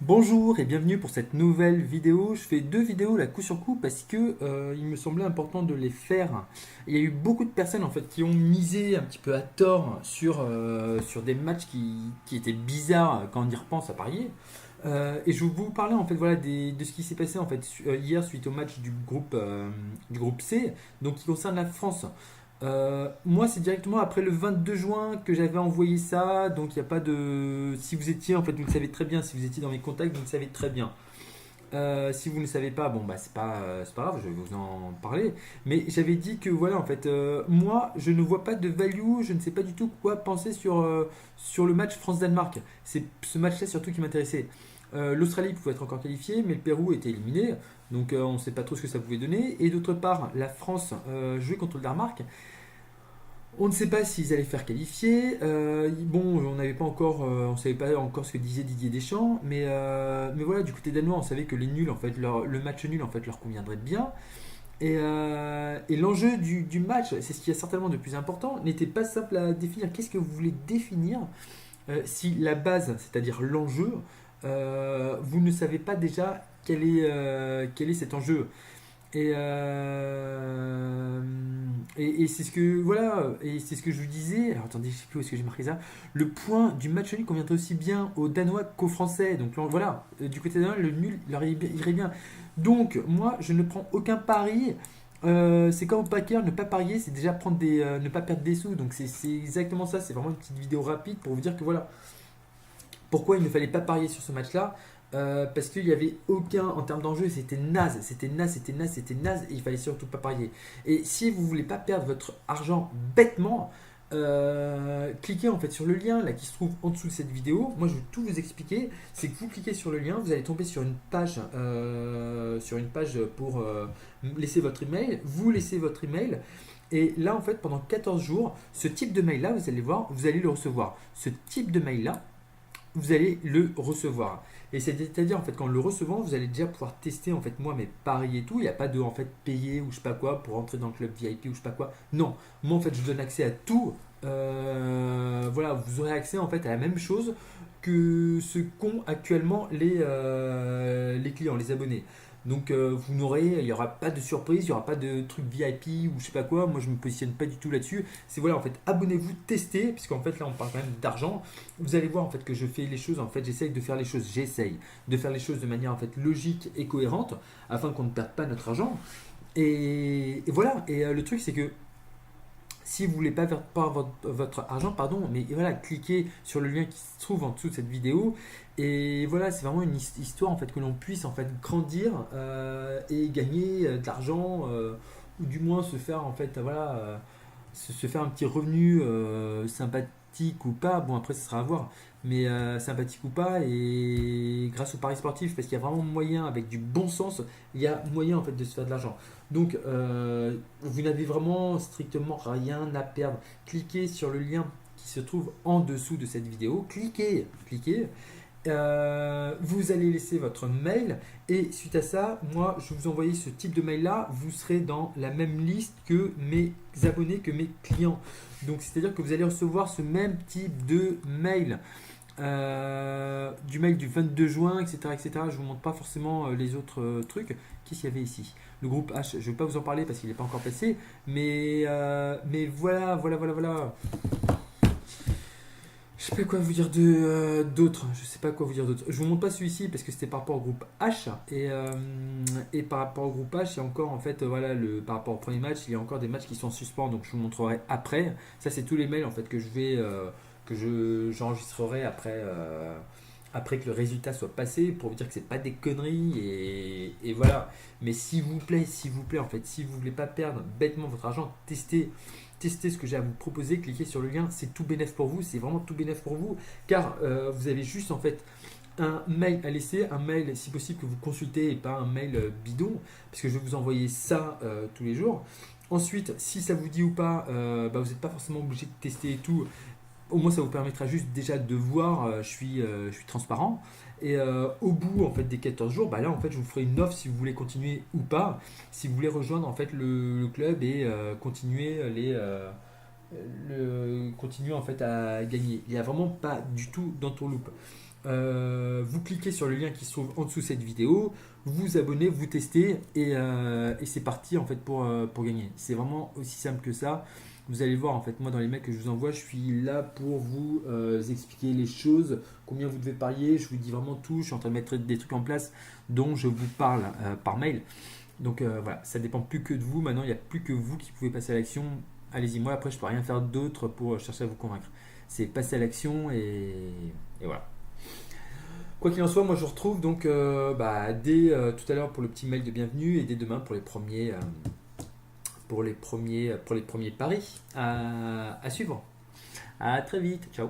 Bonjour et bienvenue pour cette nouvelle vidéo. Je fais deux vidéos là coup sur coup parce que il me semblait important de les faire. Il y a eu beaucoup de personnes en fait qui ont misé un petit peu à tort sur des matchs qui étaient bizarres quand on y repense à parier. Et je vais vous parler en fait voilà de ce qui s'est passé en fait hier suite au match du groupe C, donc qui concerne la France. Moi, c'est directement après le 22 juin que j'avais envoyé ça, donc il n'y a pas de. Si vous étiez, en fait, vous le savez très bien, si vous étiez dans mes contacts, vous le savez très bien. Si vous ne le savez pas, bon, bah, c'est pas grave, je vais vous en parler. Mais j'avais dit que, voilà, en fait, moi, je ne vois pas de value, je ne sais pas du tout quoi penser sur le match France-Danemark. C'est ce match-là surtout qui m'intéressait. L'Australie pouvait être encore qualifiée, mais le Pérou était éliminé, donc on ne sait pas trop ce que ça pouvait donner. Et d'autre part, la France jouait contre le Danemark. On ne sait pas s'ils allaient faire qualifier. Bon, on n'avait pas encore, on savait pas encore ce que disait Didier Deschamps, mais voilà, du côté danois, on savait que les nuls, en fait, le match nul, en fait, leur conviendrait bien. Et l'enjeu du match, c'est ce qui est certainement de plus important, n'était pas simple à définir. Qu'est-ce que vous voulez définir si la base, c'est-à-dire l'enjeu, vous ne savez pas déjà quel est cet enjeu? Et c'est ce que voilà, et c'est ce que je vous disais. Alors attendez, je sais plus où est-ce que j'ai marqué ça. Le point du match nul conviendrait aussi bien aux Danois qu'aux Français. Donc là, voilà, du côté danois, le nul leur irait bien. Donc moi, je ne prends aucun pari. C'est comme au poker, ne pas parier, c'est déjà ne pas perdre des sous. Donc c'est exactement ça. C'est vraiment une petite vidéo rapide pour vous dire que voilà, pourquoi il ne fallait pas parier sur ce match-là. Parce qu'il n'y avait aucun, en termes d'enjeu, c'était naze, c'était naze, c'était naze, c'était naze, et il fallait surtout pas parier. Et si vous voulez pas perdre votre argent bêtement, cliquez en fait sur le lien là qui se trouve en dessous de cette vidéo. Moi je vais tout vous expliquer. C'est que vous cliquez sur le lien, vous allez tomber sur une page pour laisser votre email. Vous laissez votre email. Et là, en fait, pendant 14 jours, ce type de mail-là, vous allez voir, vous allez le recevoir. Ce type de mail-là, vous allez le recevoir. Et c'est-à-dire en fait qu'en le recevant, vous allez déjà pouvoir tester en fait moi mes paris et tout. Il n'y a pas de en fait payer ou je sais pas quoi pour entrer dans le club VIP ou je sais pas quoi. Non, moi en fait je vous donne accès à tout. Voilà, vous aurez accès en fait à la même chose que ce qu'ont actuellement les clients, les abonnés. Donc vous n'aurez, il n'y aura pas de surprise, il n'y aura pas de truc VIP ou je sais pas quoi. Moi je me positionne pas du tout là-dessus. C'est voilà en fait abonnez-vous, testez, puisqu'en fait là on parle quand même d'argent. Vous allez voir en fait que je fais les choses, en fait j'essaye de faire les choses, de manière en fait logique et cohérente afin qu'on ne perde pas notre argent. Et voilà, et le truc c'est que si vous voulez pas perdre votre argent, pardon, mais voilà, cliquez sur le lien qui se trouve en dessous de cette vidéo. Et voilà, c'est vraiment une histoire en fait que l'on puisse en fait grandir et gagner de l'argent ou du moins se faire en fait voilà se faire un petit revenu sympathique ou pas. Bon après ce sera à voir, mais sympathique ou pas et grâce au paris sportif parce qu'il y a vraiment moyen avec du bon sens, il y a moyen en fait de se faire de l'argent. Donc, vous n'avez vraiment strictement rien à perdre. Cliquez sur le lien qui se trouve en dessous de cette vidéo. Cliquez. Vous allez laisser votre mail et suite à ça, moi, je vais vous envoyer ce type de mail-là. Vous serez dans la même liste que mes abonnés, que mes clients. Donc, c'est-à-dire que vous allez recevoir ce même type de mail. Du mail du 22 juin, etc., etc. Je ne vous montre pas forcément les autres trucs. Qu'est-ce qu'il y avait ici? Le groupe H, je ne vais pas vous en parler parce qu'il n'est pas encore passé, mais voilà. Je sais pas quoi vous dire d'autre. Je sais pas quoi vous dire d'autre. Je vous montre pas celui-ci parce que c'était par rapport au groupe H et par rapport au groupe H, il y a encore en fait voilà par rapport au premier match, il y a encore des matchs qui sont en suspens donc je vous montrerai après. Ça c'est tous les mails en fait que je vais j'enregistrerai après que le résultat soit passé pour vous dire que c'est pas des conneries et voilà. Mais s'il vous plaît en fait, si vous voulez pas perdre bêtement votre argent, testez ce que j'ai à vous proposer, cliquez sur le lien, c'est tout bénéf pour vous, c'est vraiment tout bénéf pour vous, car vous avez juste en fait un mail à laisser, un mail si possible que vous consultez et pas un mail bidon, parce que je vais vous envoyer ça tous les jours. Ensuite, si ça vous dit ou pas, bah, vous n'êtes pas forcément obligé de tester et tout. Au moins, ça vous permettra juste déjà de voir, je suis transparent. Et au bout en fait des 14 jours, bah là en fait je vous ferai une offre si vous voulez continuer ou pas, si vous voulez rejoindre en fait le club et continuer en fait à gagner. Il n'y a vraiment pas du tout d'entourloupe. Vous cliquez sur le lien qui se trouve en dessous de cette vidéo, vous abonnez, vous testez et c'est parti en fait pour gagner. C'est vraiment aussi simple que ça. Vous allez voir en fait, moi dans les mails que je vous envoie, je suis là pour vous expliquer les choses, combien vous devez parier, je vous dis vraiment tout, je suis en train de mettre des trucs en place dont je vous parle par mail. Donc voilà, ça dépend plus que de vous. Maintenant, il n'y a plus que vous qui pouvez passer à l'action. Allez-y, moi après, je peux rien faire d'autre pour chercher à vous convaincre. C'est passer à l'action et voilà. Quoi qu'il en soit, moi je vous retrouve donc dès tout à l'heure pour le petit mail de bienvenue et dès demain pour les premiers paris à suivre. À très vite, ciao.